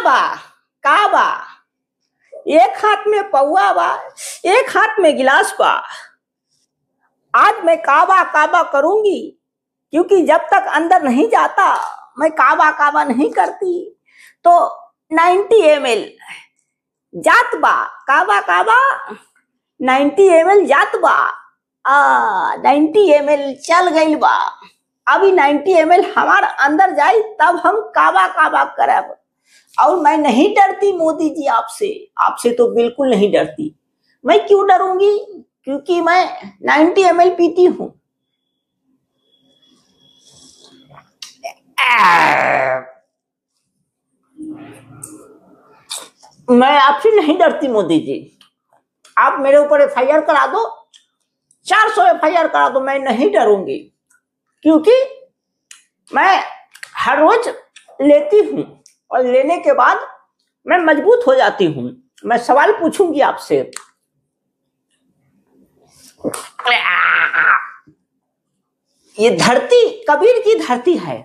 बा काबा, एक हाथ में पौआ बा, एक हाथ में गिलास बा। आज मैं काबा काबा करूंगी, क्योंकि जब तक अंदर नहीं जाता मैं काबा काबा नहीं करती। तो 90 ml जात बा काबा काबा, 90 ml जात बा। 90 ml चल गई बा। अभी 90 ml हमार अंदर जाए तब हम काबा काबा करब। और मैं नहीं डरती मोदी जी आपसे, आपसे तो बिल्कुल नहीं डरती। मैं क्यों डरूंगी? क्योंकि मैं 90 ml पीती हूं। मैं आपसे नहीं डरती मोदी जी। आप मेरे ऊपर FIR करा दो, 400 FIR करा दो, मैं नहीं डरूंगी। क्योंकि मैं हर रोज लेती हूं और लेने के बाद मैं मजबूत हो जाती हूं। मैं सवाल पूछूंगी आपसे। ये धरती कबीर की धरती है।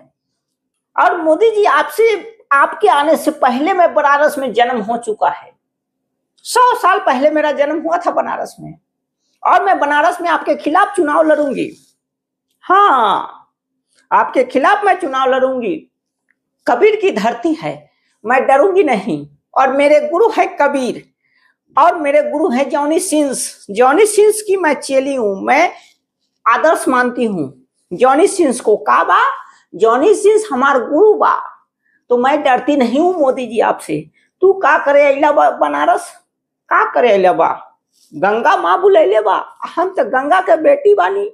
और मोदी जी आपसे, आपके आने से पहले मैं बनारस में जन्म हो चुका है। 100 साल पहले मेरा जन्म हुआ था बनारस में। और मैं बनारस में आपके खिलाफ चुनाव लड़ूंगी। हाँ, आपके खिलाफ मैं चुनाव लड़ूंगी। कबीर की धरती है, मैं डरूंगी नहीं। और मेरे गुरु है कबीर, और मेरे गुरु है जॉनी सिंस। जॉनी सिंस की मैं चेली हूं, मैं आदर्श मानती हूं जॉनी सिंस को। काबा, जॉनी सिंस हमार गुरु बा। तो मैं डरती नहीं हूं मोदी जी आपसे। तू का करे अइला बा बनारस? का करे अइला बा? गंगा माँ बुलैले बा। हम तो गंगा के बेटी बानी।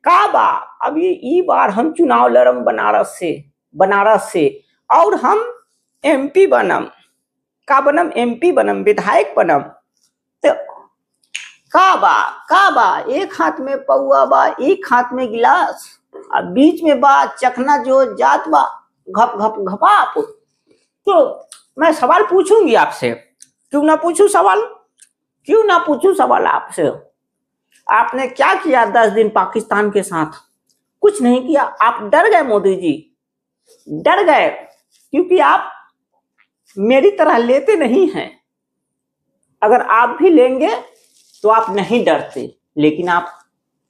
का बा अभी ई बार हम चुनाव लड़म बनारस से। और हम MP बनम। का बनम? MP बनम, विधायक बनम। तो का बा एक हाथ में पौआ बा, एक हाथ में गिलास, और बीच में बा चखना जो जात बा घप घप घपाप। तो मैं सवाल पूछूंगी आपसे। क्यों ना पूछूं सवाल? क्यों ना पूछूं सवाल आपसे? आपने क्या किया 10 दिन पाकिस्तान के साथ? कुछ नहीं किया। आप डर गए मोदी जी, डर गए, क्योंकि आप मेरी तरह लेते नहीं हैं। अगर आप भी लेंगे तो आप नहीं डरते, लेकिन आप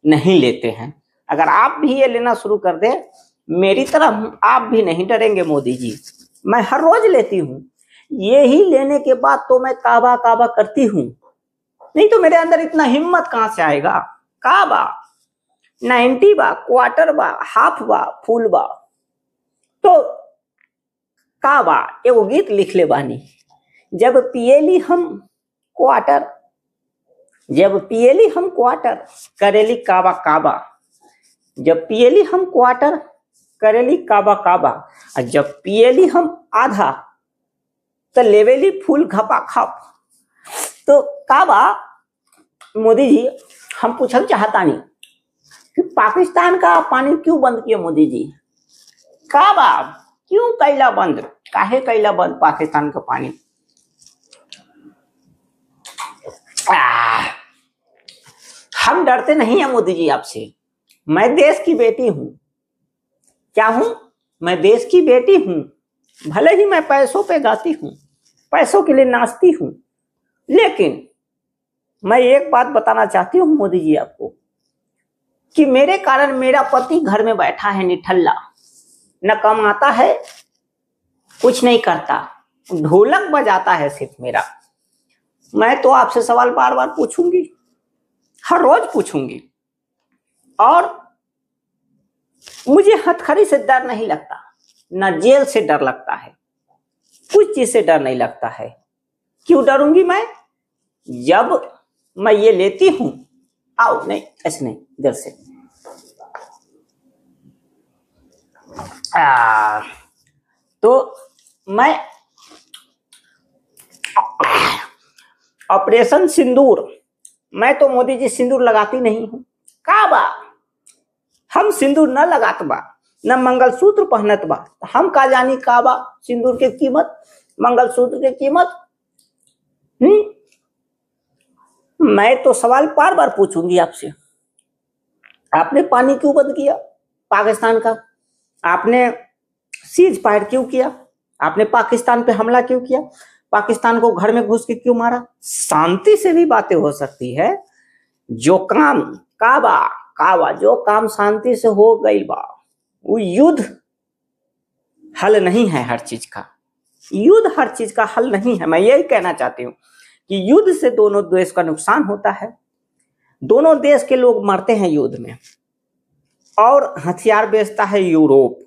नहीं लेते हैं। अगर आप भी ये लेना शुरू कर दे मेरी तरह, आप भी नहीं डरेंगे मोदी जी। मैं हर रोज लेती हूं। ये ही लेने के बाद तो मैं काबा काबा करती हूं, नहीं तो मेरे अंदर इतना हिम्मत कहां से आएगा? काबा 90 बा, क्वार्टर बा, हाफ बा, फुल बा। तो काबा एगो गीत लिख ले बानी। जब पिएली हम क्वार्टर, जब पिएली हम क्वार्टर, करेली काबा काबा। जब पिएली हम क्वार्टर, करेली काबा काबा। और जब पिएली हम आधा, तो लेवेली फूल घपा खप। तो काबा मोदी जी, हम पूछल चाहता नहीं कि पाकिस्तान का पानी क्यों बंद किया मोदी जी? काबा क्यों कैला बंद? काहे कैला बंद पाकिस्तान का पानी? हम डरते नहीं है मोदी जी आपसे। मैं देश की बेटी हूं। क्या हूं? मैं देश की बेटी हूं। भले ही मैं पैसों पे गाती हूं, पैसों के लिए नाचती हूं, लेकिन मैं एक बात बताना चाहती हूं मोदी जी आपको, कि मेरे कारण मेरा पति घर में बैठा है निठल्ला, न कमाता है, कुछ नहीं करता, ढोलक बजाता है सिर्फ मेरा। मैं तो आपसे सवाल बार बार पूछूंगी, हर रोज पूछूंगी। और मुझे हथकड़ी से डर नहीं लगता, ना जेल से डर लगता है, कुछ चीज से डर नहीं लगता है। क्यों डरूंगी मैं? जब मैं ये लेती हूं, आओ नहीं ऐसे नहीं, इधर से। तो मैं ऑपरेशन सिंदूर, मैं तो मोदी जी सिंदूर लगाती नहीं हूं। काबा हम सिंदूर न लगात बा, न मंगलसूत्र पहनत बा। हम का जानी काबा सिंदूर के कीमत, मंगलसूत्र के कीमत। मैं तो सवाल बार बार पूछूंगी आपसे। आपने पानी क्यों बंद किया पाकिस्तान का? आपने सीज फायर क्यों किया? आपने पाकिस्तान पे हमला क्यों किया? पाकिस्तान को घर में घुस के क्यों मारा? शांति से भी बातें हो सकती है। जो काम काबा काबा जो काम शांति से हो गई बा, वो युद्ध हल नहीं है हर चीज का। युद्ध हर चीज का हल नहीं है। मैं यही कहना चाहती हूँ कि युद्ध से दोनों देश का नुकसान होता है, दोनों देश के लोग मरते हैं युद्ध में, और हथियार बेचता है यूरोप।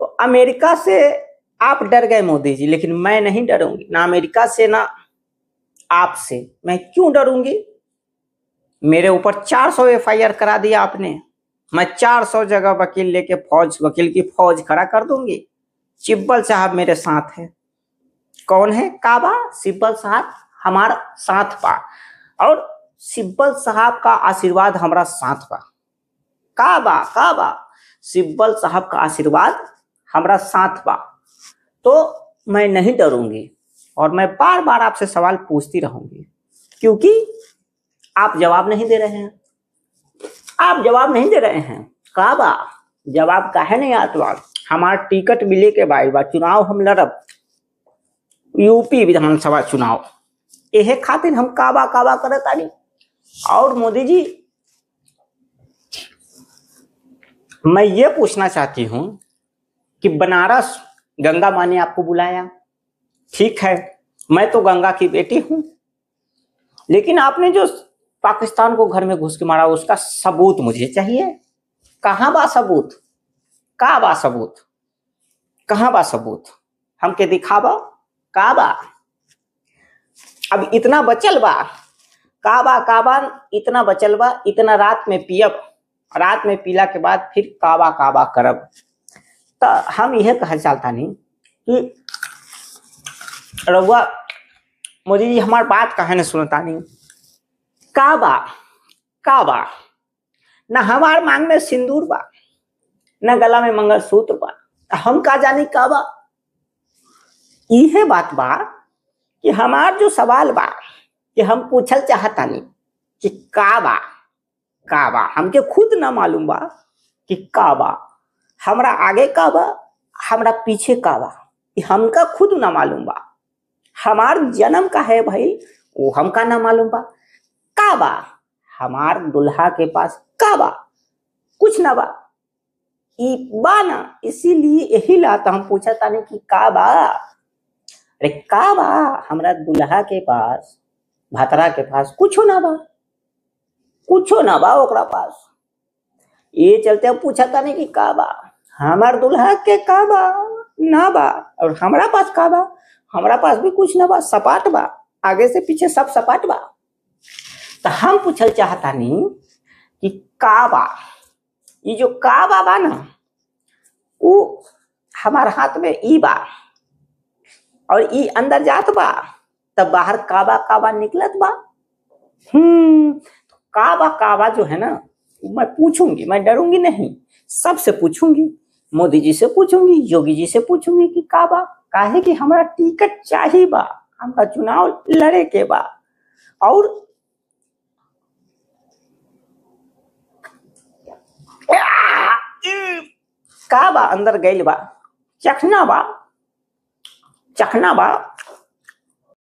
तो अमेरिका से आप डर गए मोदी जी, लेकिन मैं नहीं डरूंगी, ना अमेरिका से ना आपसे। मैं क्यों डरूंगी? मेरे ऊपर 400 एफआईआर करा दिया आपने। मैं 400 जगह वकील लेके वकील की फौज खड़ा कर दूंगी। सिब्बल साहब मेरे साथ है। कौन है? काबा। सिब्बल साहब हमारा साथ बा, और सिब्बल साहब का आशीर्वाद हमारा साथ बा। काबा काबा सिब्बल साहब का आशीर्वाद हमारा साथ बा। तो मैं नहीं डरूंगी, और मैं बार बार आपसे सवाल पूछती रहूंगी, क्योंकि आप जवाब नहीं दे रहे हैं। आप जवाब नहीं दे रहे हैं। काबा जवाब काहे नहीं आता? हमारा टिकट मिले के बाद चुनाव हम लड़ब, यूपी विधानसभा चुनाव, यह खातिर हम काबा काबा करत आनी। और मोदी जी, मैं ये पूछना चाहती हूं कि बनारस गंगा माँ ने आपको बुलाया, ठीक है, मैं तो गंगा की बेटी हूं, लेकिन आपने जो पाकिस्तान को घर में घुस के मारा, उसका सबूत मुझे चाहिए। कहां बा सबूत? का बा सबूत? कहां बा सबूत? हमके दिखावा। का बा? अब इतना बचल बा, काबा काबा इतना बचल बा, इतना रात में पियब, रात में पीला के बाद फिर काबा काबा करब। तो हम यह कह चाहता नहीं कि रउआ मोदी जी हमार बात कहे न सुनता नहीं। काबा काबा न हमार मांग में सिंदूर बा, न गला में मंगलसूत्र बा, हम का जानी काबा। यह बात बा कि हमार जो सवाल बा कि हम पूछल चाहता नहीं कि काबा काबा, हमके खुद ना मालूम बा कि काबा हमरा आगे काबा, हमरा पीछे काबा, हमका खुद ना मालूम बा। हमार जन्म का है भाई, वो हमका ना मालूम बा। काबा हमार दुल्हा के पास काबा कुछ ना बा, ई बा ना, इसीलिए यही लाता हम पूछा ताने कि काबा। अरे काबा हमरा दुल्हा के पास, भतरा के पास कुछो ना बा, कुछो ना बा ओकरा पास। ये चलते हम पूछा ताने कि काबा हमार दुल्हा के काबा ना बा, और हमरा पास काबा, हमरा पास भी कुछ ना बा, सपाट बा, आगे से पीछे सब सपाट बा। तो हम पूछल चाहता नहीं कि काबा, ये जो काबा बा ना, वो हमारे हाथ में ई बा, और ई अंदर जात बा, तब बाहर काबा काबा निकलत बा। काबा काबा जो है ना, मैं पूछूंगी, मैं डरूंगी नहीं, सबसे पूछूंगी, मोदी जी से पूछूंगी, योगी जी से पूछूंगी कि काबा काहे कि हमारा टिकट चाहिए बा, हमका चुनाव लड़े के बा। और काबा अंदर गइल बा, चखना बा, चखना बा,